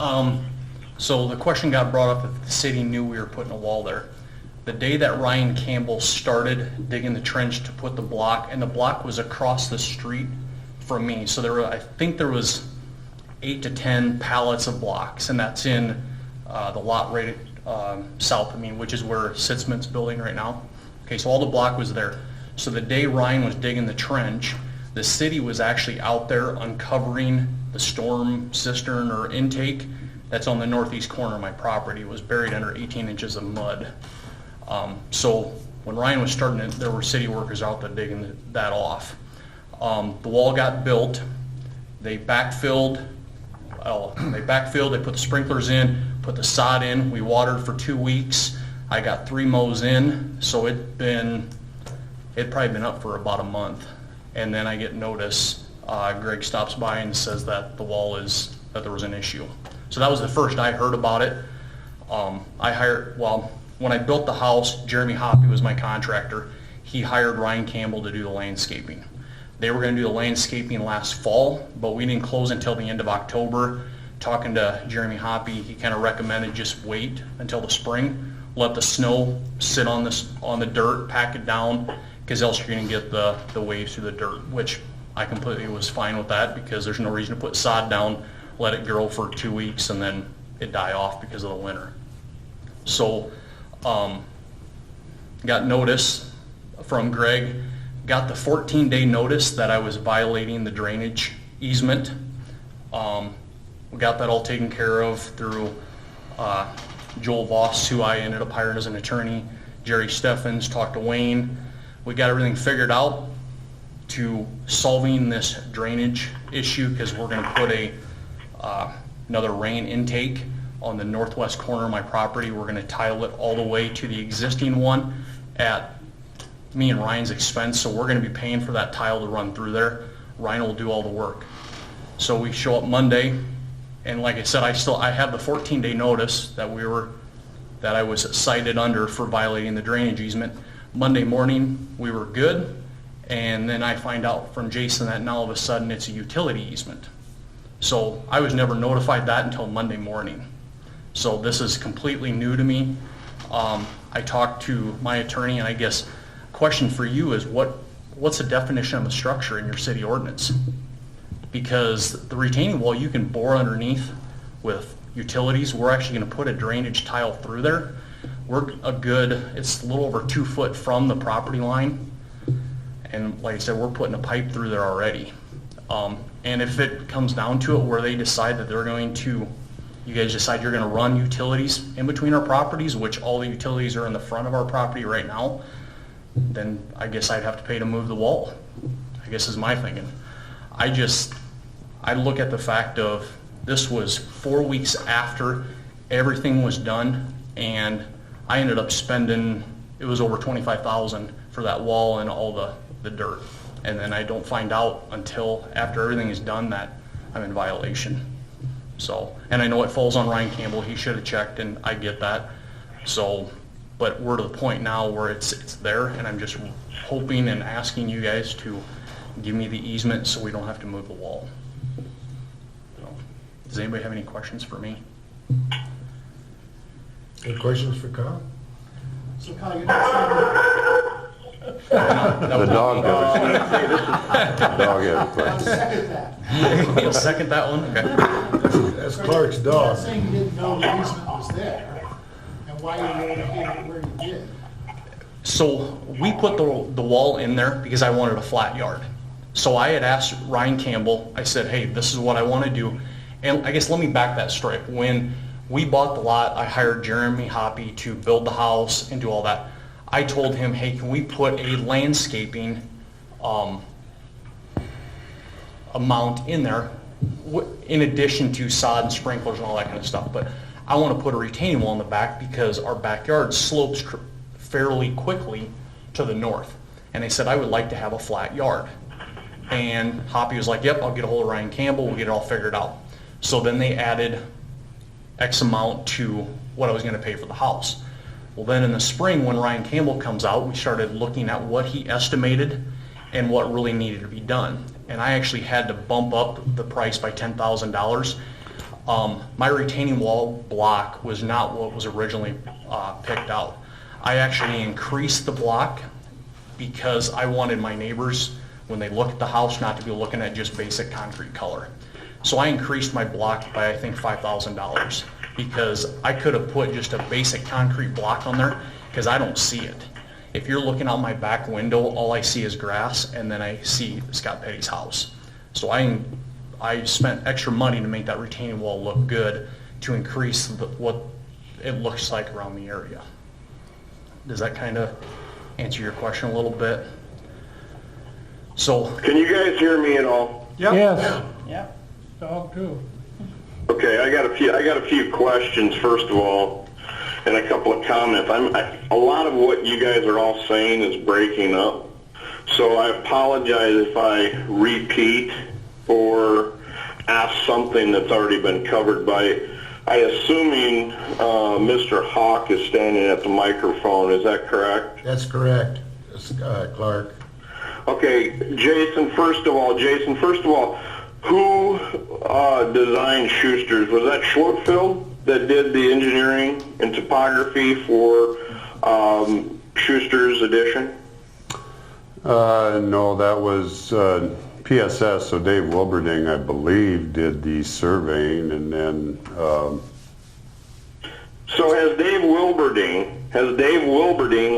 So the question got brought up if the city knew we were putting a wall there. The day that Ryan Campbell started digging the trench to put the block, and the block was across the street from me, so I think there was 8 to 10 pallets of blocks, and that's in the lot right south of me, which is where Sitzman's building right now. Okay, so all the block was there. So the day Ryan was digging the trench, the city was actually out there uncovering the storm cistern or intake that's on the northeast corner of my property. It was buried under 18 inches of mud. So when Ryan was starting it, there were city workers out there digging that off. The wall got built. They backfilled. They put the sprinklers in, put the sod in. We watered for 2 weeks. I got 3 mows in, so it'd probably been up for about a month. And then I get notice. Greg stops by and says that that there was an issue. So that was the first I heard about it. When I built the house, Jeremy Hoppy was my contractor. He hired Ryan Campbell to do the landscaping. They were going to do the landscaping last fall, but we didn't close until the end of October. Talking to Jeremy Hoppy, he kind of recommended just wait until the spring, let the snow sit on the dirt, pack it down, because else you're going to get the waves through the dirt, which I completely was fine with that because there's no reason to put sod down, let it grow for 2 weeks, and then it die off because of the winter. So got notice from Greg, got the 14-day notice that I was violating the drainage easement. We got that all taken care of through Joel Voss, who I ended up hiring as an attorney, Jerry Steffens, talked to Wayne. We got everything figured out to solving this drainage issue because we're going to put another rain intake on the northwest corner of my property. We're going to tile it all the way to the existing one at me and Ryan's expense, so we're going to be paying for that tile to run through there. Ryan will do all the work. So we show up Monday, and like I said, I have the 14-day notice that I was cited under for violating the drainage easement. Monday morning we were good, and then I find out from Jason that now all of a sudden it's a utility easement. So I was never notified that until Monday morning. So this is completely new to me. I talked to my attorney, and I guess question for you is what's the definition of a structure in your city ordinance? Because the retaining wall you can bore underneath with utilities. We're actually going to put a drainage tile through there. It's a little over 2 foot from the property line, and like I said, we're putting a pipe through there already. And if it comes down to it where they decide that you guys decide you're going to run utilities in between our properties, which all the utilities are in the front of our property right now, then I guess I'd have to pay to move the wall, I guess is my thinking. I look at the fact of this was 4 weeks after everything was done, and I ended up spending, it was over $25,000 for that wall and all the dirt. And then I don't find out until after everything is done that I'm in violation. So, and I know it falls on Ryan Campbell, he should have checked, and I get that. So, but we're to the point now where it's there, and I'm just hoping and asking you guys to give me the easement so we don't have to move the wall. So, does anybody have any questions for me? Any questions for Kyle? So Kyle, you're not saying The dog does. The dog has a I question. second that. You'll second that one? Okay. That's Clark's You're dog. not saying you didn't know the easement was there and why you located it where you did. So we put the wall in there because I wanted a flat yard. So I had asked Ryan Campbell, I said, hey, this is what I want to do. And I guess let me back that story up. When we bought the lot, I hired Jeremy Hoppy to build the house and do all that. I told him, hey, can we put a landscaping amount in there in addition to sod and sprinklers and all that kind of stuff. But I want to put a retaining wall in the back because our backyard slopes fairly quickly to the north. And they said, I would like to have a flat yard. And Hoppy was like, yep, I'll get a hold of Ryan Campbell, we'll get it all figured out. So then they added X amount to what I was going to pay for the house. Well, then in the spring when Ryan Campbell comes out, we started looking at what he estimated and what really needed to be done. And I actually had to bump up the price by $10,000. My retaining wall block was not what was originally picked out. I actually increased the block because I wanted my neighbors, when they look at the house, not to be looking at just basic concrete color. So I increased my block by, I think, $5,000, because I could have put just a basic concrete block on there, because I don't see it. If you're looking out my back window, all I see is grass, and then I see Scott Petty's house. So I spent extra money to make that retaining wall look good, to increase what it looks like around the area. Does that kind of answer your question a little bit? So, Can you guys hear me at all? Yes. Yep. Dog too. Okay, I got a few questions first of all, and a couple of comments. A lot of what you guys are all saying is breaking up, so I apologize if I repeat or ask something that's already been covered by. Assuming Mr. Hawk is standing at the microphone. Is that correct? That's correct, Clark. Okay, Jason. First of all, who designed Schuster's? Was that Schlottfield that did the engineering and topography for Schuster's addition? No, that was PSS, so Dave Wilberding, I believe, did the surveying, and then... So has Dave Wilberding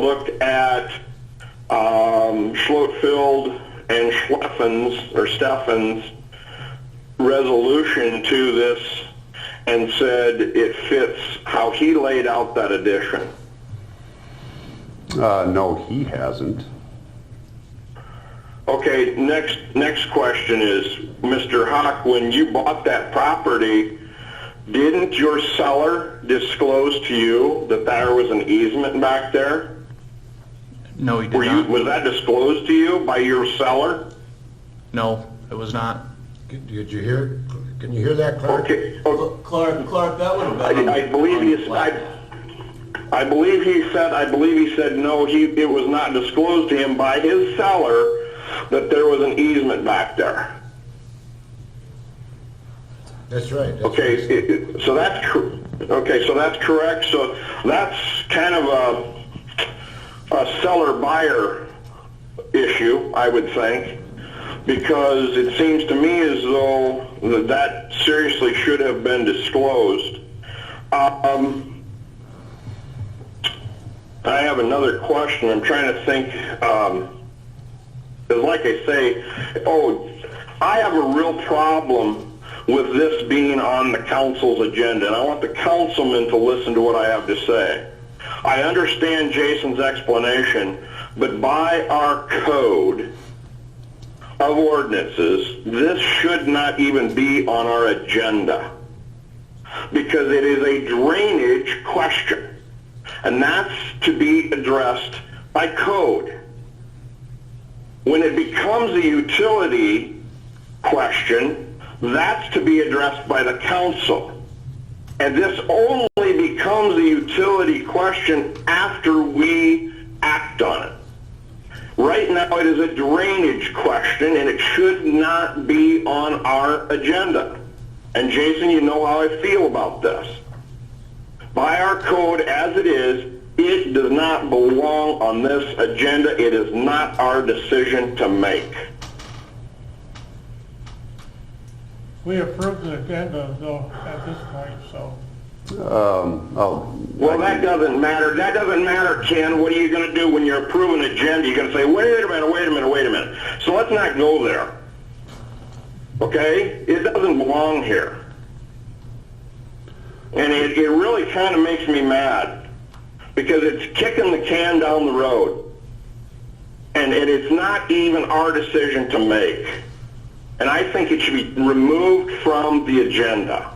looked at Schlottfield and Steffen's resolution to this and said it fits how he laid out that addition? No, he hasn't. Okay, next question is, Mr. Hawk, when you bought that property, didn't your seller disclose to you that there was an easement back there? no, he did not. Was that disclosed to you by your seller? No, it was not. Did you hear, can you hear that, Clark? Okay, Clark, that would have been. I believe he said no, it was not disclosed to him by his seller that there was an easement back there. That's right. So that's correct. So that's kind of a seller-buyer issue, I would think, because it seems to me as though that seriously should have been disclosed. I have another question. I'm trying to think. Like I say, I have a real problem with this being on the council's agenda, and I want the councilman to listen to what I have to say. I understand Jason's explanation, but by our code of ordinances, this should not even be on our agenda, because it is a drainage question, and that's to be addressed by code. When it becomes a utility question, that's to be addressed by the council. And this only becomes a utility question after we act on it. Right now it is a drainage question, and it should not be on our agenda. And Jason, you know how I feel about this. By our code as it is, it does not belong on this agenda. It is not our decision to make. We approved the agenda though at this point, so. Well, that doesn't matter. That doesn't matter, Ken. What are you going to do when you're approving an agenda? You're going to say, wait a minute. So let's not go there. Okay? It doesn't belong here. And it really kind of makes me mad, because it's kicking the can down the road. And it's not even our decision to make. And I think it should be removed from the agenda.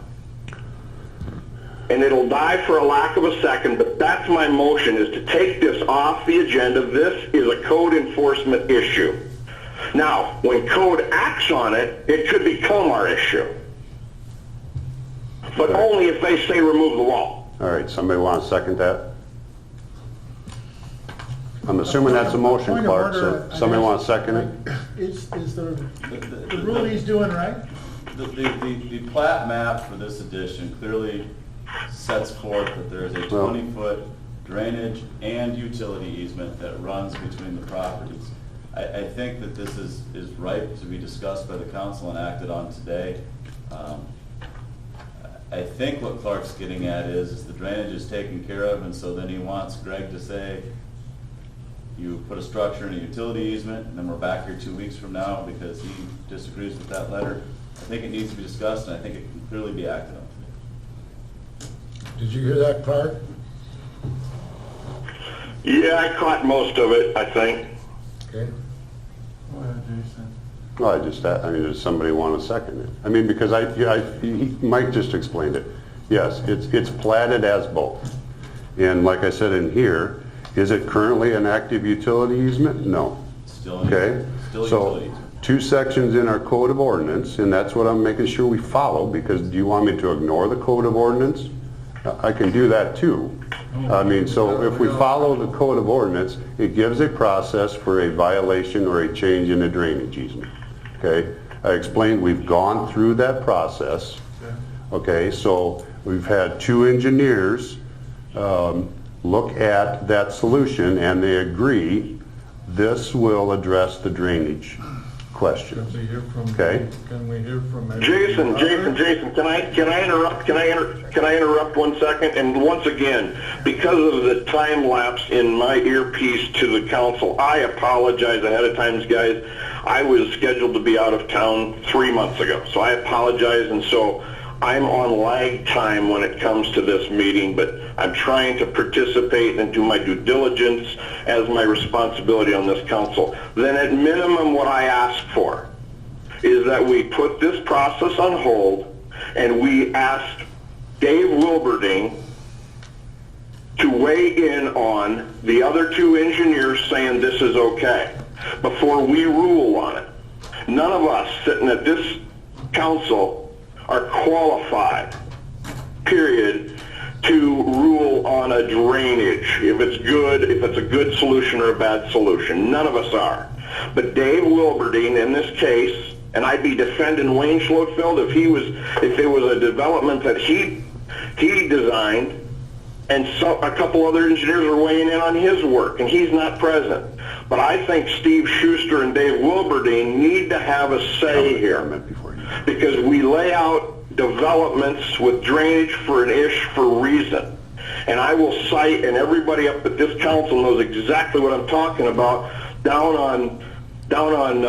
And it'll die for a lack of a second, but that's my motion, is to take this off the agenda. This is a code enforcement issue. Now, when code acts on it, it could become our issue. But only if they say remove the wall. All right, somebody want to second that? I'm assuming that's a motion, Point of Clark, order, so somebody want to second it? Is the rule he's doing right? The plat map for this addition clearly sets forth that there is a 20-foot drainage and utility easement that runs between the properties. I think that this is ripe to be discussed by the council and acted on today. I think what Clark's getting at is the drainage is taken care of, and so then he wants Greg to say, you put a structure in a utility easement, and then we're back here 2 weeks from now because he disagrees with that letter. I think it needs to be discussed, and I think it can clearly be acted on today. Did you hear that, Clark? Yeah, I caught most of it, I think. Okay. Go ahead, Jason. Well, does somebody want to second it? I mean, because Mike just explained it. Yes, it's platted as both. And like I said in here, is it currently an active utility easement? No. Still Okay? Still So, utility easement. 2 sections in our code of ordinance, and that's what I'm making sure we follow, because do you want me to ignore the code of ordinance? I can do that too. I mean, so if we follow the code of ordinance, it gives a process for a violation or a change in a drainage easement. Okay? I explained we've gone through that process. Okay, so we've had 2 engineers look at that solution, and they agree this will address the drainage question. Can we hear from? Okay. Can we hear from? Jason, can I interrupt? Can I interrupt 1 second? And once again, because of the time lapse in my earpiece to the council, I apologize ahead of time, guys. I was scheduled to be out of town 3 months ago, so I apologize, and so I'm on lag time when it comes to this meeting, but I'm trying to participate and do my due diligence as my responsibility on this council. Then at minimum, what I ask for is that we put this process on hold and we ask Dave Wilberding to weigh in on the other 2 engineers saying this is okay before we rule on it. None of us sitting at this council are qualified, period, to rule on a drainage, if it's a good solution or a bad solution. None of us are. But Dave Wilberding, in this case, and I'd be defending Wayne Schlotfeld if it was a development that he designed, and a couple other engineers are weighing in on his work, and he's not present. But I think Steve Schuster and Dave Wilberding need to have a say here, because we lay out developments with drainage for an issue for a reason. And I will cite, and everybody up at this council knows exactly what I'm talking about, down on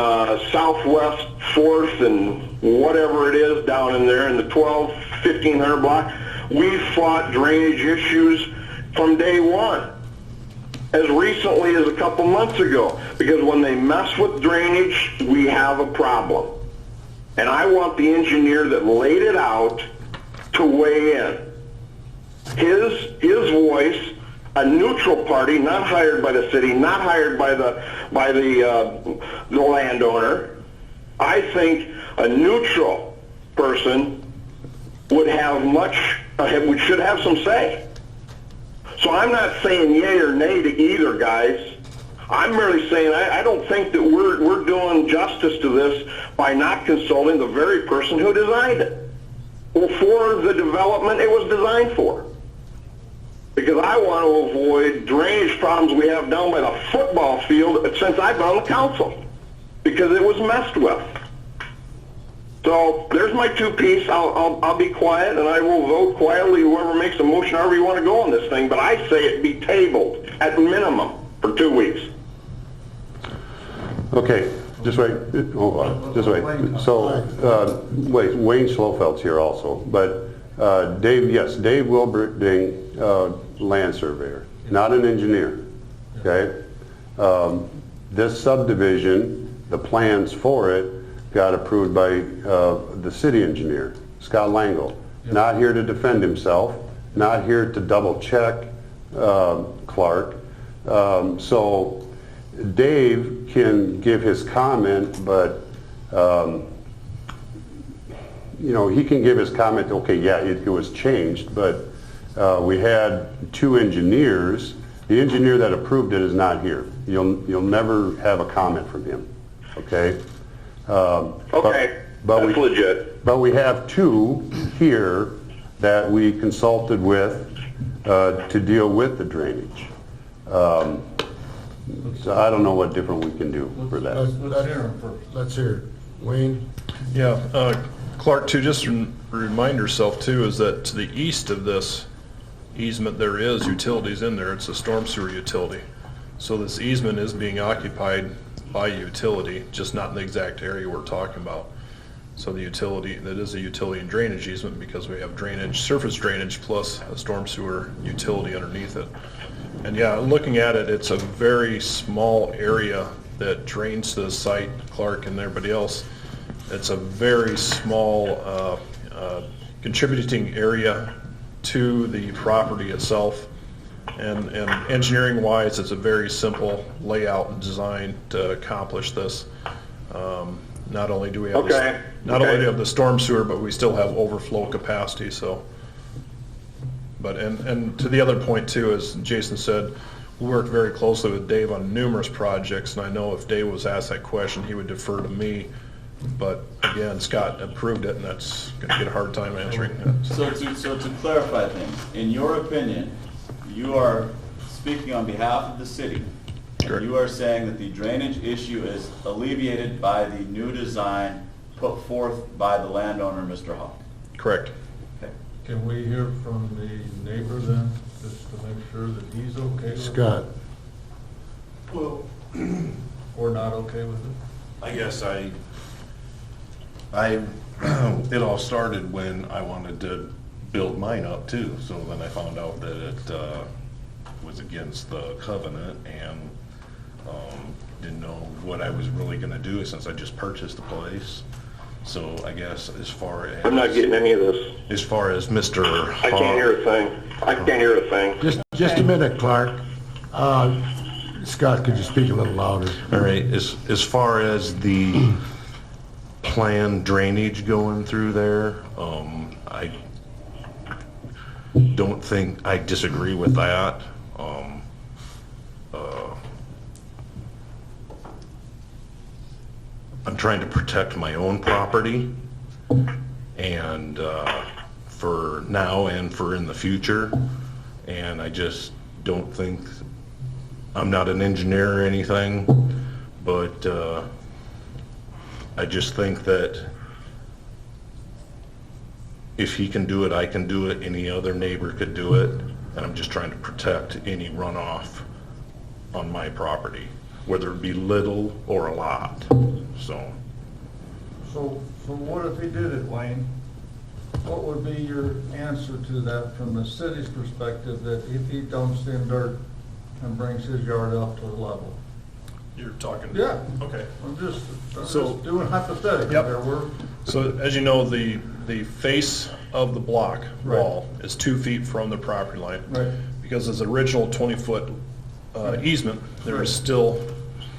Southwest 4th and whatever it is down in there in the 1500 block, we fought drainage issues from day one, as recently as a couple months ago, because when they mess with drainage, we have a problem. And I want the engineer that laid it out to weigh in. His voice, a neutral party, not hired by the city, not hired by the landowner. I think a neutral person would should have some say. So I'm not saying yay or nay to either, guys. I'm merely saying I don't think that we're doing justice to this by not consulting the very person who designed it, or for the development it was designed for. Because I want to avoid drainage problems we have down by the football field since I've been on the council, because it was messed with. So there's my 2 piece. I'll be quiet, and I will vote quietly, whoever makes a motion, however you want to go on this thing. But I say it be tabled at minimum for 2 weeks. Okay, just wait. Hold on, just wait. So, Wayne Schlofeld's here also, but Dave Wilberding, land surveyor, not an engineer. Okay, this subdivision, the plans for it got approved by the city engineer, Scott Langle. Not here to defend himself, not here to double check Clark. So Dave can give his comment, but he can give his comment, okay, yeah, it was changed, but we had 2 engineers. The engineer that approved it is not here. You'll never have a comment from him, okay? Okay. But That's legit. But we have two here that we consulted with to deal with the drainage. So I don't know what different we can do for that. Let's hear him first. Let's hear it. Wayne? Yeah, Clark, too, just remind yourself too, is that to the east of this easement, there is utilities in there. It's a storm sewer utility. So this easement is being occupied by utility, just not in the exact area we're talking about. So the utility, that is a utility and drainage easement because we have drainage, surface drainage plus a storm sewer utility underneath it. And yeah, looking at it, it's a very small area that drains to the site, Clark and everybody else. It's a very small contributing area to the property itself. And engineering wise, it's a very simple layout and design to accomplish this. Not only do we have Okay. only do we have the storm sewer, but we still have overflow capacity, so. But, and to the other point too, as Jason said, we worked very closely with Dave on numerous projects, and I know if Dave was asked that question, he would defer to me. But again, Scott approved it, and that's gonna get a hard time answering it. So to clarify things, in your opinion, you are speaking on behalf of the city. Correct. You are saying that the drainage issue is alleviated by the new design put forth by the landowner, Mr. Hawk. Correct. Okay. Can we hear from the neighbor then, just to make sure that he's okay with it? Scott? Well, Or not okay with it? I guess it all started when I wanted to build mine up too. So then I found out that it was against the covenant and didn't know what I was really gonna do since I just purchased the place. So I guess as far as... I'm not getting any of this. As far as Mr. I can't hear a thing. I can't hear a thing. Just a minute, Clark. Scott, could you speak a little louder? All right, as far as the planned drainage going through there, I don't think, I disagree with that. I'm trying to protect my own property and for now and for in the future, and I just don't think, I'm not an engineer or anything, but I just think that if he can do it, I can do it, any other neighbor could do it, and I'm just trying to protect any runoff on my property, whether it be little or a lot, so. So what if he did it, Wayne? What would be your answer to that from the city's perspective, that if he dumps in dirt and brings his yard up to the level? You're talking? Yeah. Okay. I'm just So- doing hypothetical Yep. there. So as you know, the face of the block Right. wall is 2 feet from the property line. Right. Because as original 20-foot easement, there is still,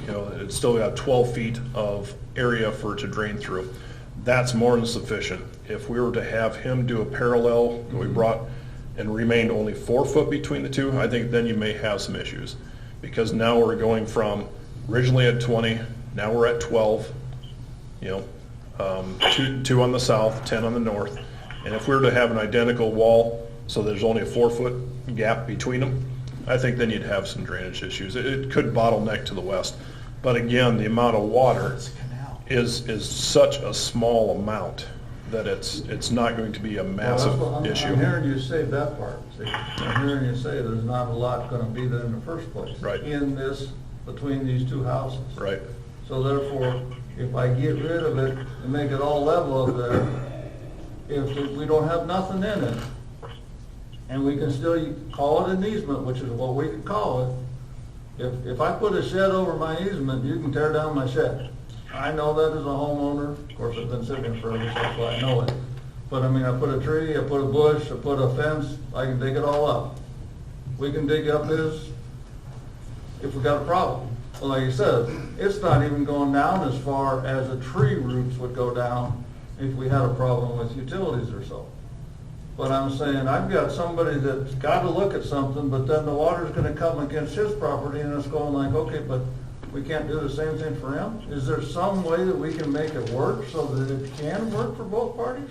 it's still got 12 feet of area for it to drain through. That's more than sufficient. If we were to have him do a parallel that we brought and remained only 4 foot between the two, I think then you may have some issues. Because now we're going from originally at 20, now we're at 12, two on the south, 10 on the north. And if we were to have an identical wall, so there's only a 4-foot gap between them, I think then you'd have some drainage issues. It could bottleneck to the west. But again, the amount of water is such a small amount that it's not going to be a massive issue. I'm hearing you say that part. See, I'm hearing you say there's not a lot gonna be there in the first place. Right. In this, between these two houses. Right. So therefore, if I get rid of it and make it all level up there, if we don't have nothing in it, and we can still call it an easement, which is what we could call it, if I put a shed over my easement, you can tear down my shed. I know that as a homeowner, of course, I've been sitting here forever, so that's why I know it. But I mean, I put a tree, I put a bush, I put a fence, I can dig it all up. We can dig up his, if we got a problem. Well, like you said, it's not even going down as far as the tree roots would go down if we had a problem with utilities or so. But I'm saying, I've got somebody that's got to look at something, but then the water's gonna come against his property, and it's going like, okay, but we can't do the same thing for him? Is there some way that we can make it work so that it can work for both parties?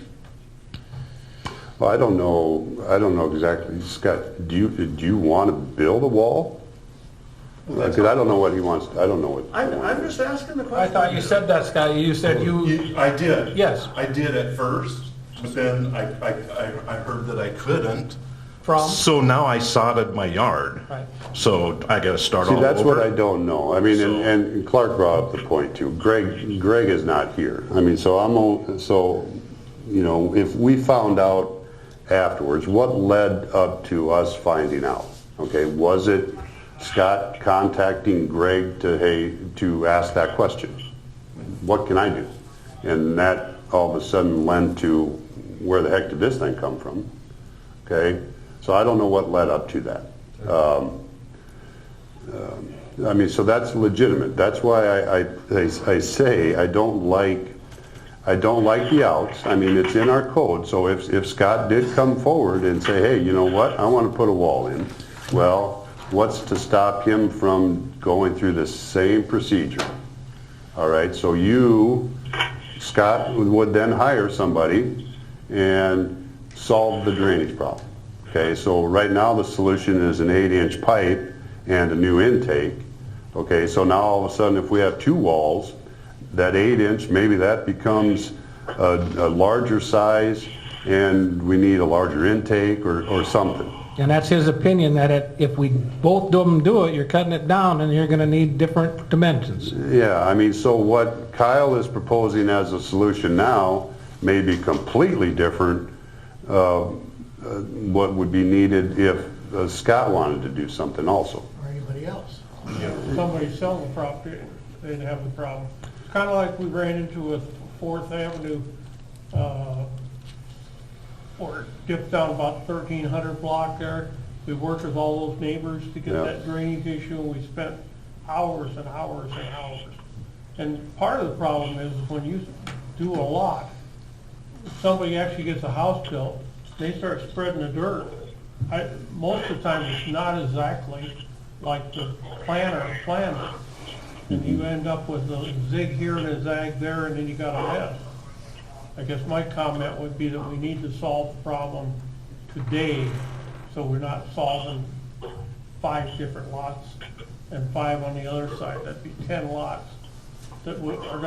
Well, I don't know exactly, Scott, do you want to build a wall? Because I don't know what he wants, I don't know what. I'm just asking the I question. thought you said that, Scott. You said you, I did. Yes. I did at first, but then I heard that I couldn't. from, So now I sodded my yard. right. So I gotta start all See, over. that's what I don't know. I mean, So- and Clark brought up the point too. Greg is not here. I mean, so, you know, if we found out afterwards, what led up to us finding out? Okay, was it Scott contacting Greg to ask that question? What can I do? And that all of a sudden led to, where the heck did this thing come from? Okay, so I don't know what led up to that. I mean, so that's legitimate. That's why I say I don't like the outs. I mean, it's in our code. So if Scott did come forward and say, hey, you know what, I want to put a wall in, well, what's to stop him from going through the same procedure? All right, so you, Scott, would then hire somebody and solve the drainage problem. Okay, so right now the solution is an 8-inch pipe and a new intake. Okay, so now all of a sudden if we have two walls, that 8-inch, maybe that becomes a larger size and we need a larger intake or something. And that's his opinion, that if we both of them do it, you're cutting it down and you're gonna need different dimensions. Yeah, I mean, so what Kyle is proposing as a solution now may be completely different what would be needed if Scott wanted to do something also. Or anybody else. If somebody sell the property, they'd have the problem. Kind of like we ran into with 4th Avenue, or it dipped down about 1300 block there. We worked with all those neighbors to get Yeah. that drainage issue, and we spent hours and hours and hours. And part of the problem is when you do a lot, if somebody actually gets a house built, they start spreading the dirt. Most of the time, it's not exactly like the planner planned it. And you end up with a zig here and a zag there, and then you got a mess. I guess my comment would be that we need to solve the problem today, so we're not solving 5 different lots and 5 on the other side. That'd be 10 lots that are